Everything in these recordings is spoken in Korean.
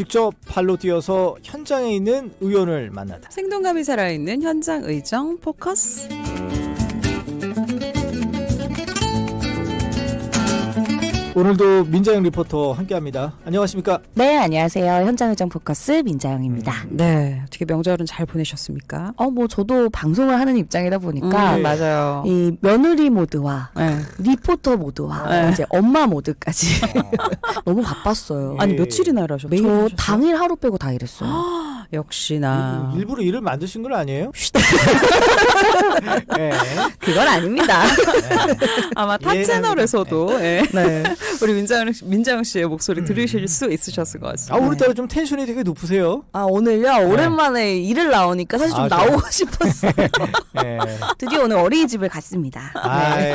직접 발로 뛰어서 현장에 있는 의원을 만나다. 생동감이 살아있는 현장 의정 포커스. 오늘도 민자영 리포터 함께합니다. 안녕하십니까? 네, 안녕하세요. 현장의정 포커스 민자영입니다. 네, 어떻게 명절은 잘 보내셨습니까? 뭐 저도 방송을 하는 입장이다 보니까 네. 맞아요. 이 며느리 모드와 네. 리포터 모드와 네. 이제 엄마 모드까지 너무 바빴어요. 아니 예. 며칠이나 일하셨어요? 매일 저 일하셨어요? 당일 하루 빼고 다 일했어요. 역시나 일부러 일을 만드신 건 아니에요? 네. 그건 아닙니다. 아마 타 예. 채널에서도 예. 네. 우리 민자영 씨의 목소리 들으실 수 있으셨을 것 같습니다. 오늘따라 좀 텐션이 되게 높으세요. 오늘요 오랜만에 일을 나오니까 사실 좀 그래요? 나오고 싶었어요. 네. 드디어 오늘 어린이집을 갔습니다. 아유.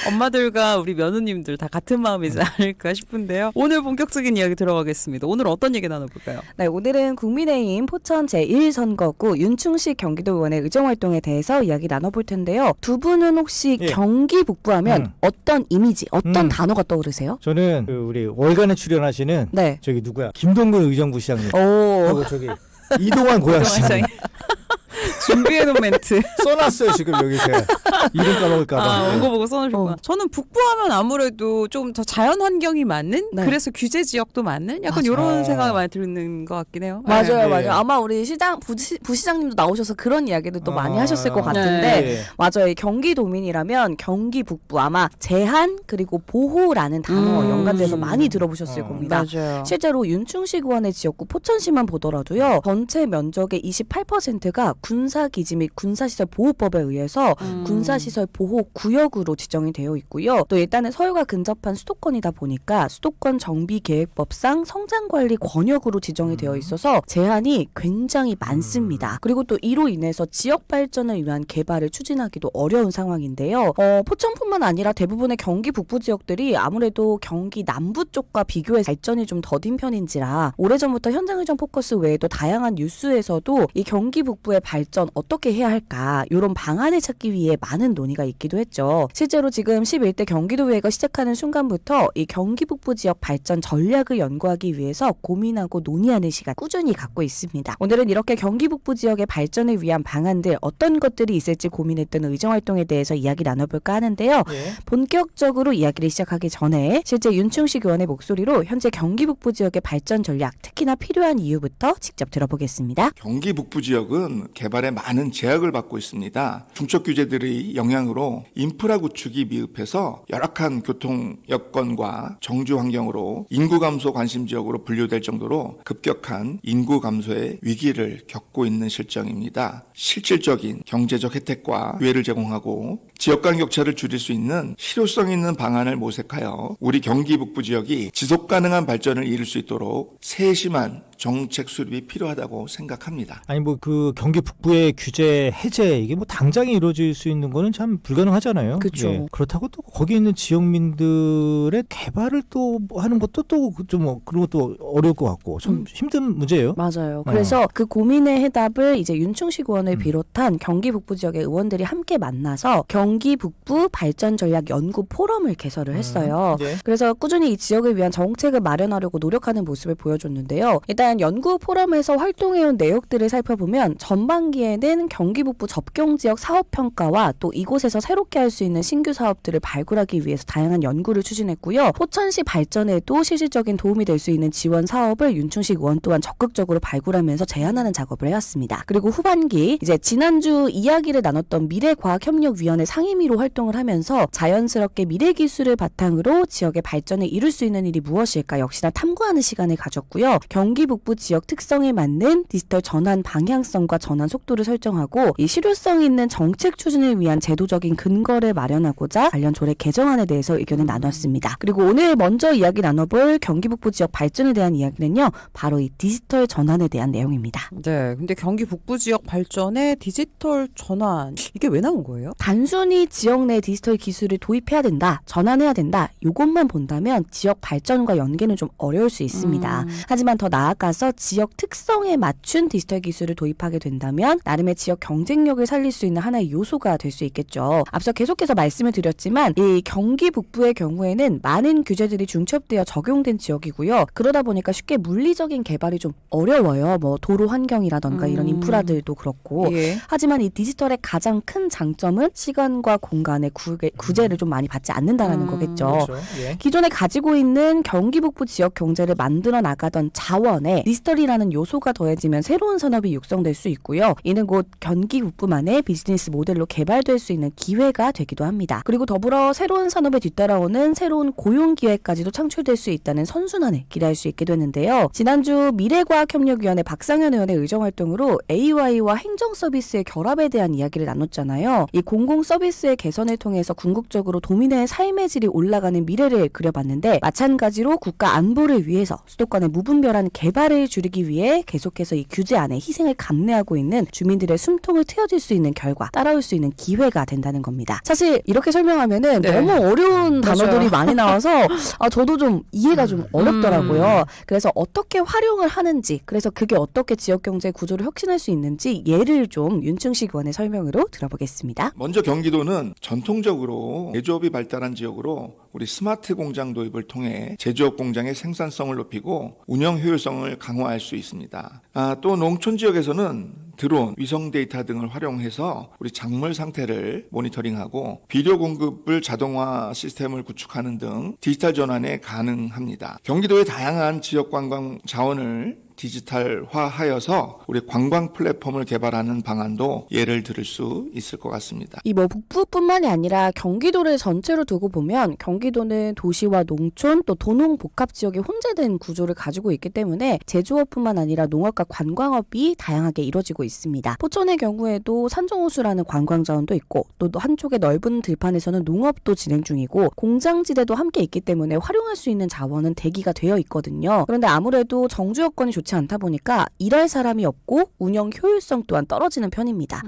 엄마들과 우리 며느님들 다 같은 마음이지 않을까 싶은데요. 오늘 본격적인 이야기 들어가겠습니다. 오늘 어떤 얘기 나눠볼까요? 네, 오늘은 국민의힘 포천 제1선거구 윤충식 경기도의원의 의정활동에 대해서 이야기 나눠볼 텐데요. 두 분은 혹시 예. 경기 북부하면 어떤 이미지, 어떤 음. 단어가 떠오르세요? 저는 우리 월간에 출연하시는 네. 저기 누구야? 김동근 의정부 시장님. 오. 하고 저기 이동환 고양시장님. 준비해놓은 멘트. 써놨어요 지금 여기 제가 이름 까먹을까봐. 원고 보고 써놓으셨구나. 저는 북부하면 아무래도 좀 더 자연 환경이 맞는 네. 그래서 규제 지역도 맞는 약간 맞아요. 이런 생각이 많이 드는 것 같긴 해요. 맞아요, 네. 맞아요. 아마 우리 부시장님도 나오셔서 그런 이야기도 또 많이 하셨을 것 같은데, 네. 맞아요. 이 경기도민이라면 경기 북부 아마 제한 그리고 보호라는 단어 연관돼서 많이 들어보셨을 겁니다. 맞아요. 실제로 윤충식 의원의 지역구 포천시만 보더라도요. 전체 면적의 28%가 군사기지 및 군사시설 보호법에 의해서 군사시설 보호구역으로 지정이 되어 있고요. 또 일단은 서울과 근접한 수도권이다 보니까 수도권 정비계획법상 성장관리 권역으로 지정이 되어 있어서 제한이 굉장히 많습니다. 그리고 또 이로 인해서 지역 발전을 위한 개발을 추진하기도 어려운 상황인데요. 포천뿐만 아니라 대부분의 경기 북부 지역들이 아무래도 경기 남부 쪽과 비교해서 발전이 좀 더딘 편인지라 오래전부터 현장의정 포커스 외에도 다양한 뉴스에서도 이 경기 북부의 발전 어떻게 해야 할까 이런 방안을 찾기 위해 많은 논의가 있기도 했죠. 실제로 지금 11대 경기도의회가 시작하는 순간부터 이 경기 북부 지역 발전 전략을 연구하기 위해서 고민하고 논의하는 시간 꾸준히 갖고 있습니다. 오늘은 이렇게 경기 북부 지역의 발전을 위한 방안들 어떤 것들이 있을지 고민했던 의정활동에 대해서 이야기 나눠볼까 하는데요. 예. 본격적으로 이야기를 시작하기 전에 실제 윤충식 의원의 목소리로 현재 경기 북부 지역의 발전 전략 특히나 필요한 이유부터 직접 들어보겠습니다. 경기 북부 지역은 개발에 많은 제약을 받고 있습니다. 중첩 규제들의 영향으로 인프라 구축이 미흡해서 열악한 교통 여건과 정주 환경으로 인구 감소 관심 지역으로 분류될 정도로 급격한 인구 감소의 위기를 겪고 있는 실정입니다. 실질적인 경제적 혜택과 기회를 제공하고 지역 간 격차를 줄일 수 있는 실효성 있는 방안을 모색하여 우리 경기 북부 지역이 지속 가능한 발전을 이룰 수 있도록 세심한 정책 수립이 필요하다고 생각합니다. 아니 뭐 그 경기 북부의 규제 해제 이게 뭐 당장에 이루어질 수 있는 거는 참 불가능하잖아요. 그쵸. 예. 그렇다고 또 거기 있는 지역민들의 개발을 또 하는 것도 또 좀 그런 것도 어려울 것 같고 참 힘든 문제예요. 맞아요. 그래서 그 고민의 해답을 이제 윤충식 의원을 비롯한 경기 북부 지역의 의원들이 함께 만나서 경기 북부 발전 전략 연구 포럼을 개설을 했어요. 네. 그래서 꾸준히 이 지역을 위한 정책을 마련하려고 노력하는 모습을 보여줬는데요. 일단 연구 포럼에서 활동해온 내역들을 살펴보면 전반기에는 경기 북부 접경 지역 사업 평가와 또 이곳에서 새롭게 할 수 있는 신규 사업들을 발굴하기 위해서 다양한 연구를 추진했고요. 포천시 발전에도 실질적인 도움이 될 수 있는 지원 사업을 윤충식 의원 또한 적극적으로 발굴하면서 제안하는 작업을 해왔습니다. 그리고 후반기 이제 지난주 이야기를 나눴던 미래과학협력위원회 상임위로 활동을 하면서 자연스럽게 미래기술을 바탕으로 지역의 발전을 이룰 수 있는 일이 무엇일까 역시나 탐구하는 시간을 가졌고요. 경기 북부 지역 특성에 맞는 디지털 전환 방향성과 전환 속도를 설정하고 이 실효성 있는 정책 추진을 위한 제도적인 근거를 마련하고자 관련 조례 개정안에 대해서 의견을 나눴습니다. 그리고 오늘 먼저 이야기 나눠볼 경기 북부 지역 발전에 대한 이야기는요. 바로 이 디지털 전환에 대한 내용입니다. 네, 근데 경기 북부 지역 발전의 디지털 전환 이게 왜 나온 거예요? 단순히 지역 내 디지털 기술을 도입해야 된다, 전환해야 된다, 요것만 본다면 지역 발전과 연계는 좀 어려울 수 있습니다. 하지만 더 나아가서 지역 특성에 맞춘 디지털 기술을 도입하게 된다면 나름의 지역 경쟁력을 살릴 수 있는 하나의 요소가 될 수 있겠죠. 앞서 계속해서 말씀을 드렸지만 이 경기 북부의 경우에는 많은 규제들이 중첩되어 적용된 지역이고요. 그러다 보니까 쉽게 물리적인 개발이 좀 어려워요. 뭐 도로 환경이라던가 이런 인프라들도 그렇고. 예. 하지만 이 디지털의 가장 큰 장점은 시간과 공간의 구제를 좀 많이 받지 않는다는 거겠죠. 그렇죠. 예. 기존에 가지고 있는 경기 북부 지역 경제를 만들어 나가던 자원에 디지털이라는 요소가 더해지면 새로운 산업이 육성될 수 있고요. 이는 곧 경기 북부만의 비즈니스 모델로 개발될 수 있는 기회가 되기도 합니다. 그리고 더불어 새로운 산업에 뒤따라오는 새로운 고용 기회까지도 창출될 수 있다는 선순환을 기대할 수 있게 되는데요. 지난주 미래과학협력위원회 박상현 의원의 의정활동으로 AI와 행정 서비스의 결합에 대한 이야기를 나눴잖아요. 이 공공 서비스의 개선을 통해서 궁극적으로 도민의 삶의 질이 올라가는 미래를 그려봤는데 마찬가지로 국가 안보를 위해서 수도권의 무분별한 개발을 줄이기 위해 계속해서 이 규제 안에 희생을 감내하고 있는 주민들의 숨통을 트여줄 수 있는 결과, 따라올 수 있는 기회가 된다는 겁니다. 사실 이렇게 설명하면은 네. 너무 어려운 맞아요. 단어들이 많이 나와서 저도 좀 이해가 좀 어렵더라고요. 그래서 어떻게 활용을 하는지, 그래서 그게 어떻게 지역 경제 구조를 혁신할 수 있는지 예를 좀 윤충식 의원의 설명으로 들어보겠습니다. 먼저 경기도는 전통적으로 제조업이 발달한 지역으로 우리 스마트 공장 도입을 통해 제조업 공장의 생산성을 높이고 운영 효율성을 강화할 수 있습니다. 또 농촌 지역에서는 드론, 위성 데이터 등을 활용해서 우리 작물 상태를 모니터링하고 비료 공급을 자동화 시스템을 구축하는 등 디지털 전환에 가능합니다. 경기도의 다양한 지역 관광 자원을 디지털화하여서 우리 관광 플랫폼을 개발하는 방안도 예를 들을 수 있을 것 같습니다. 이 북부뿐만이 아니라 경기도를 전체로 두고 보면 경기도는 도시와 농촌 또 도농 복합 지역의 혼재된 구조를 가지고 있기 때문에 제조업뿐만 아니라 농업과 관광업이 다양하게 이루어지고 있습니다. 포천의 경우에도 산정호수라는 관광 자원도 있고 또 한쪽의 넓은 들판에서는 농업도 진행 중이고 공장지대도 함께 있기 때문에 활용할 수 있는 자원은 대기가 되어 있거든요. 그런데 아무래도 정주 여건이 좋지 않다 보니까 일할 사람이 없고 운영 효율성 또한 떨어지는 편입니다.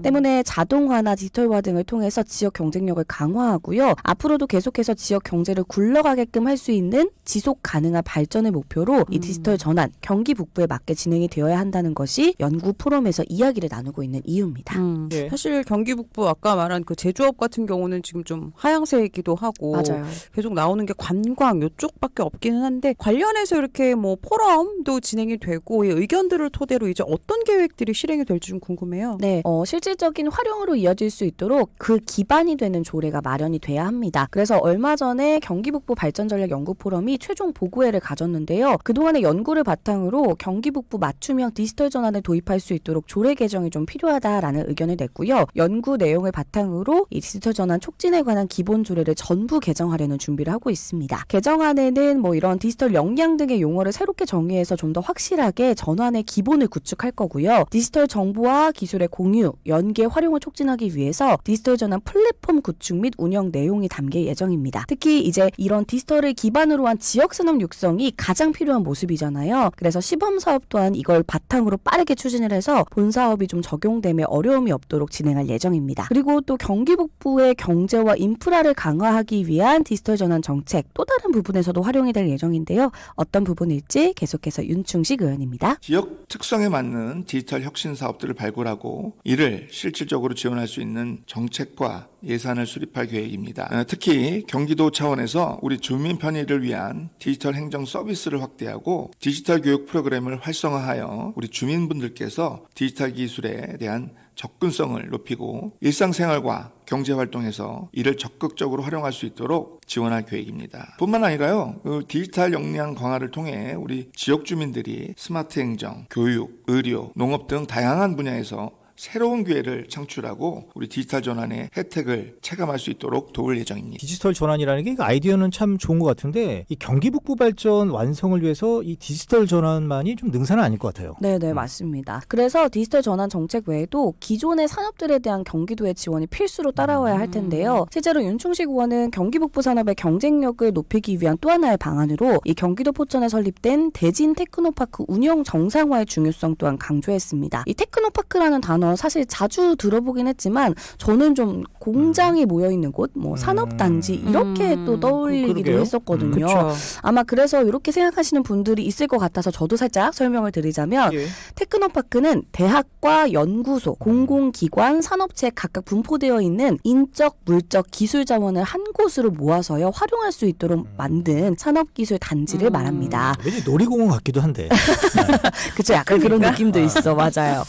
때문에 자동화나 디지털화 등을 통해서 지역 경쟁력을 강화하고요. 앞으로도 계속해서 지역 경제를 굴러가게끔 할 수 있는 지속 가능한 발전을 목표로 이 디지털 전환, 경기 북부에 맞게 진행이 되어야 한다는 것이 연구 포럼에서 이야기를 나누고 있는 이유입니다. 예. 사실 경기 북부 아까 말한 그 제조업 같은 경우는 지금 좀 하향세이기도 하고 맞아요. 계속 나오는 게 관광 이쪽밖에 없기는 한데 관련해서 이렇게 뭐 포럼도 진행이 되고 이 의견들을 토대로 이제 어떤 계획들이 실행이 될지 좀 궁금해요. 네, 실질적인 활용으로 이어질 수 있도록 그 기반이 되는 조례가 마련이 돼야 합니다. 그래서 얼마 전에 경기북부 발전전략 연구포럼이 최종 보고회를 가졌는데요. 그동안의 연구를 바탕으로 경기북부 맞춤형 디지털 전환을 도입할 수 있도록 조례 개정이 좀 필요하다라는 의견을 냈고요. 연구 내용을 바탕으로 이 디지털 전환 촉진에 관한 기본 조례를 전부 개정하려는 준비를 하고 있습니다. 개정안에는 뭐 이런 디지털 역량 등의 용어를 새롭게 정의해서 좀 더 확실하게 전환의 기본을 구축할 거고요. 디지털 정보와 기술의 공유, 연계, 활용을 촉진하기 위해서 디지털 전환 플랫폼 구축 및 운영 내용이 담길 예정입니다. 특히 이제 이런 디지털을 기반으로 한 지역산업 육성이 가장 필요한 모습이잖아요. 그래서 시범사업 또한 이걸 바탕으로 빠르게 추진을 해서 본사업이 좀 적용됨에 어려움이 없도록 진행할 예정입니다. 그리고 또 경기 북부의 경제와 인프라를 강화하기 위한 디지털 전환 정책 또 다른 부분에서도 활용이 될 예정인데요. 어떤 부분일지 계속해서 윤충식 의원입니다. 지역 특성에 맞는 디지털 혁신 사업들을 발굴하고 이를 실질적으로 지원할 수 있는 정책과 예산을 수립할 계획입니다. 특히 경기도 차원에서 우리 주민 편의를 위한 디지털 행정 서비스를 확대하고 디지털 교육 프로그램을 활성화하여 우리 주민분들께서 디지털 기술에 대한 접근성을 높이고 일상생활과 경제활동에서 이를 적극적으로 활용할 수 있도록 지원할 계획입니다. 뿐만 아니라요, 디지털 역량 강화를 통해 우리 지역 주민들이 스마트 행정, 교육, 의료, 농업 등 다양한 분야에서 새로운 기회를 창출하고 우리 디지털 전환의 혜택을 체감할 수 있도록 도울 예정입니다. 디지털 전환이라는 게 아이디어는 참 좋은 것 같은데 이 경기 북부 발전 완성을 위해서 이 디지털 전환만이 좀 능사는 아닐 것 같아요. 네네, 맞습니다. 그래서 디지털 전환 정책 외에도 기존의 산업들에 대한 경기도의 지원이 필수로 따라와야 할 텐데요. 실제로 윤충식 의원은 경기 북부 산업의 경쟁력을 높이기 위한 또 하나의 방안으로 이 경기도 포천에 설립된 대진 테크노파크 운영 정상화의 중요성 또한 강조했습니다. 이 테크노파크라는 단어 단어 사실 자주 들어보긴 했지만 저는 좀 공장이 모여 있는 곳, 뭐 산업단지 이렇게 또 떠올리기도 그러게요. 했었거든요. 그렇죠. 아마 그래서 이렇게 생각하시는 분들이 있을 것 같아서 저도 살짝 설명을 드리자면 예. 테크노파크는 대학과 연구소, 공공기관, 산업체에 각각 분포되어 있는 인적, 물적, 기술 자원을 한 곳으로 모아서요 활용할 수 있도록 만든 산업기술 단지를 말합니다. 왠지 놀이공원 같기도 한데. 그쵸, 약간 그런 느낌도 있어, 맞아요.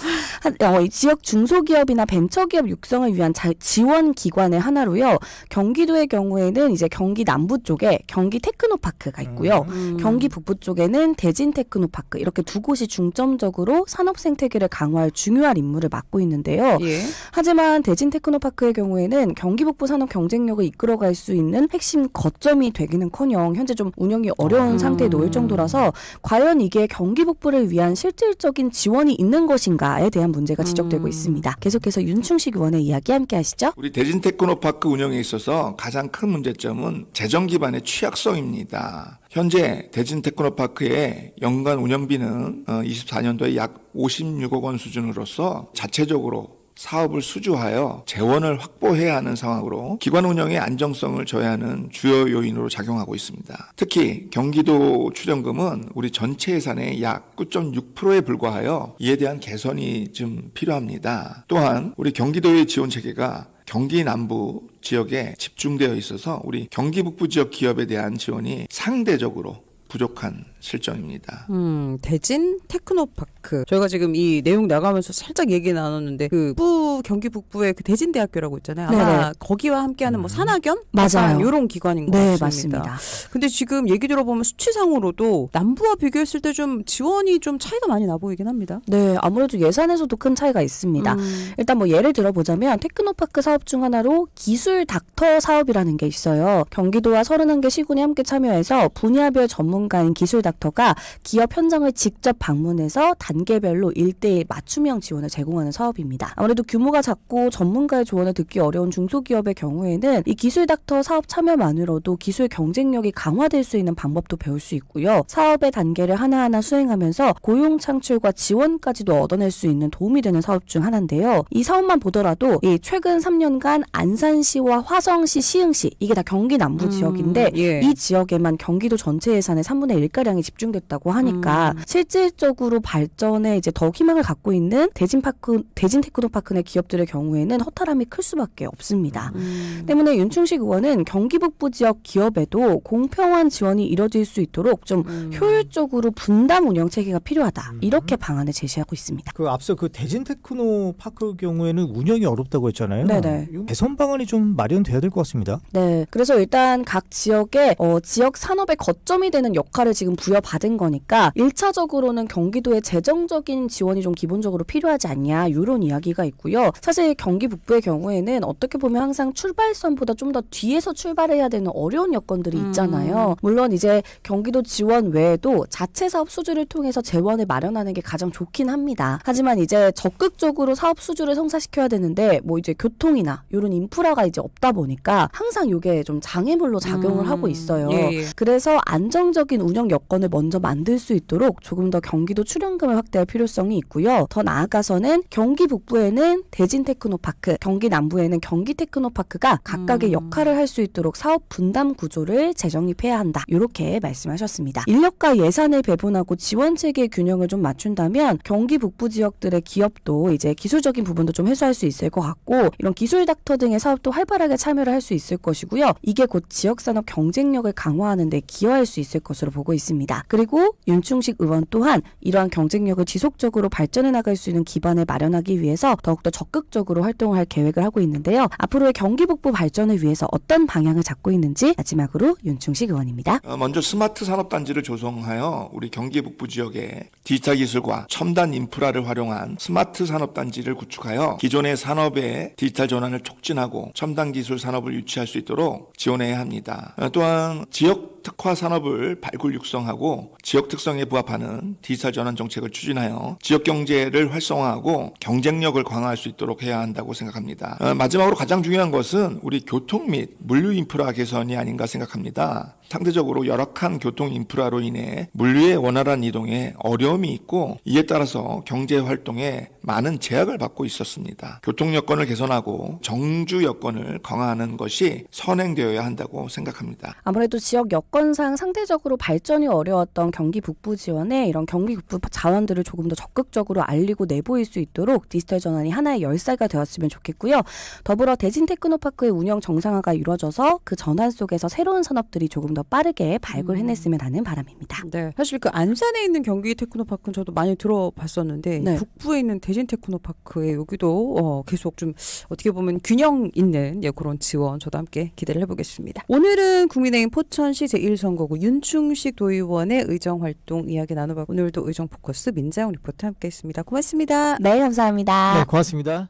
이 지역 중소기업이나 벤처기업 육성을 위한 지원 기관의 하나로요. 경기도의 경우에는 이제 경기 남부 쪽에 경기 테크노파크가 있고요. 경기 북부 쪽에는 대진 테크노파크 이렇게 두 곳이 중점적으로 산업 생태계를 강화할 중요한 임무를 맡고 있는데요. 예. 하지만 대진 테크노파크의 경우에는 경기 북부 산업 경쟁력을 이끌어갈 수 있는 핵심 거점이 되기는커녕 현재 좀 운영이 어려운 상태에 놓일 정도라서 과연 이게 경기 북부를 위한 실질적인 지원이 있는 것인가에 대한 문제가 지적되고 있습니다. 계속해서 윤충식 의원의 이야기 함께 하시죠. 우리 대진 테크노파크 운영에 있어서 가장 큰 문제점은 재정 기반의 취약성입니다. 현재 대진 테크노파크의 연간 운영비는 24년도에 약 56억 원 수준으로서 자체적으로 사업을 수주하여 재원을 확보해야 하는 상황으로 기관 운영의 안정성을 저해하는 주요 요인으로 작용하고 있습니다. 특히 경기도 출연금은 우리 전체 예산의 약 9.6%에 불과하여 이에 대한 개선이 좀 필요합니다. 또한 우리 경기도의 지원 체계가 경기 남부 지역에 집중되어 있어서 우리 경기 북부 지역 기업에 대한 지원이 상대적으로 부족한 실정입니다. 대진 테크노파크. 저희가 지금 이 내용 나가면서 살짝 얘기 나눴는데 경기 북부의 그 대진대학교라고 있잖아요. 아마 네네. 거기와 함께하는 뭐 산학연? 맞아요. 이런 기관인 것 네, 같습니다. 맞습니다. 근데 지금 얘기 들어보면 수치상으로도 남부와 비교했을 때 좀 지원이 좀 차이가 많이 나 보이긴 합니다. 네, 아무래도 예산에서도 큰 차이가 있습니다. 일단 뭐 예를 들어보자면 테크노파크 사업 중 하나로 기술 닥터 사업이라는 게 있어요. 경기도와 31개 시군이 함께 참여해서 분야별 전문가인 기술 닥터가 기업 현장을 직접 방문해서 단계별로 1:1 맞춤형 지원을 제공하는 사업입니다. 아무래도 규모가 작고 전문가의 조언을 듣기 어려운 중소기업의 경우에는 이 기술 닥터 사업 참여만으로도 기술 경쟁력이 강화될 수 있는 방법도 배울 수 있고요. 사업의 단계를 하나하나 수행하면서 고용 창출과 지원까지도 얻어낼 수 있는 도움이 되는 사업 중 하나인데요. 이 사업만 보더라도 이 최근 3년간 안산시와 화성시, 시흥시 이게 다 경기 남부 지역인데 예. 이 지역에만 경기도 전체 예산의 3분의 1가량이 집중됐다고 하니까 실질적으로 발전에 이제 더 희망을 갖고 있는 대진 테크노파크 내 기업들의 경우에는 허탈함이 클 수밖에 없습니다. 때문에 윤충식 의원은 경기 북부 지역 기업에도 공평한 지원이 이뤄질 수 있도록 좀 효율적으로 분담 운영 체계가 필요하다. 이렇게 방안을 제시하고 있습니다. 그 앞서 그 대진 테크노파크 경우에는 운영이 어렵다고 했잖아요. 네네. 이거 개선 방안이 좀 마련돼야 될 것 같습니다. 네. 그래서 일단 각 지역에 지역 산업의 거점이 되는 역할을 지금 부여받은 거니까 1차적으로는 경기도의 재정적인 지원이 좀 기본적으로 필요하지 않냐 이런 이야기가 있고요. 사실 경기 북부의 경우에는 어떻게 보면 항상 출발선보다 좀 더 뒤에서 출발해야 되는 어려운 여건들이 있잖아요. 물론 이제 경기도 지원 외에도 자체 사업 수주를 통해서 재원을 마련하는 게 가장 좋긴 합니다. 하지만 이제 적극적으로 사업 수주를 성사시켜야 되는데 뭐 이제 교통이나 이런 인프라가 이제 없다 보니까 항상 이게 좀 장애물로 작용을 하고 있어요. 예. 그래서 안정적인 운영 여건을 먼저 만들 수 있도록 조금 더 경기도 출연금을 확대할 필요성이 있고요. 더 나아가서는 경기 북부에는 대진 테크노파크, 경기 남부에는 경기 테크노파크가 각각의 역할을 할 수 있도록 사업 분담 구조를 재정립해야 한다. 이렇게 말씀하셨습니다. 인력과 예산을 배분하고 지원 체계의 균형을 좀 맞춘다면 경기 북부 지역들의 기업도 이제 기술적인 부분도 좀 해소할 수 있을 것 같고 이런 기술 닥터 등의 사업도 활발하게 참여를 할 수 있을 것이고요. 이게 곧 지역산업 경쟁력을 강화하는 데 기여할 수 있을 것으로 보고 있습니다. 그리고 윤충식 의원 또한 이러한 경쟁력을 지속적으로 발전해 나갈 수 있는 기반을 마련하기 위해서 더욱더 적극적으로 활동을 할 계획을 하고 있는데요. 앞으로의 경기 북부 발전을 위해서 어떤 방향을 잡고 있는지 마지막으로 윤충식 의원입니다. 먼저 스마트 산업단지를 조성하여 우리 경기 북부 지역에 디지털 기술과 첨단 인프라를 활용한 스마트 산업단지를 구축하여 기존의 산업의 디지털 전환을 촉진하고 첨단 기술 산업을 유치할 수 있도록 지원해야 합니다. 또한 지역 특화 산업을 발굴 육성하고 지역 특성에 부합하는 디지털 전환 정책을 추진하여 지역 경제를 활성화하고 경쟁력을 강화할 수 있도록 해야 한다고 생각합니다. 마지막으로 가장 중요한 것은 우리 교통 및 물류 인프라 개선이 아닌가 생각합니다. 상대적으로 열악한 교통 인프라로 인해 물류의 원활한 이동에 어려움이 있고 이에 따라서 경제 활동에 많은 제약을 받고 있었습니다. 교통 여건을 개선하고 정주 여건을 강화하는 것이 선행되어야 한다고 생각합니다. 아무래도 지역 여건상 상대적으로 발전이 어려웠던 경기 북부 지원에 이런 경기 북부 자원들을 조금 더 적극적으로 알리고 내보일 수 있도록 디지털 전환이 하나의 열쇠가 되었으면 좋겠고요. 더불어 대진 테크노파크의 운영 정상화가 이루어져서 그 전환 속에서 새로운 산업들이 조금 더 빠르게 발굴해냈으면 하는 바람입니다. 네, 사실 그 안산에 있는 경기 테크노파크는 저도 많이 들어봤었는데 네. 북부에 있는 대진 테크노파크에 여기도 계속 좀 어떻게 보면 균형 있는 그런 지원 저도 함께 기대를 해보겠습니다. 오늘은 국민의힘 포천시 제1선거구 윤충식 도의원의 의정활동 이야기 나눠봤고 오늘도 의정포커스 민자영 리포터 함께했습니다. 고맙습니다. 네, 감사합니다. 네, 고맙습니다.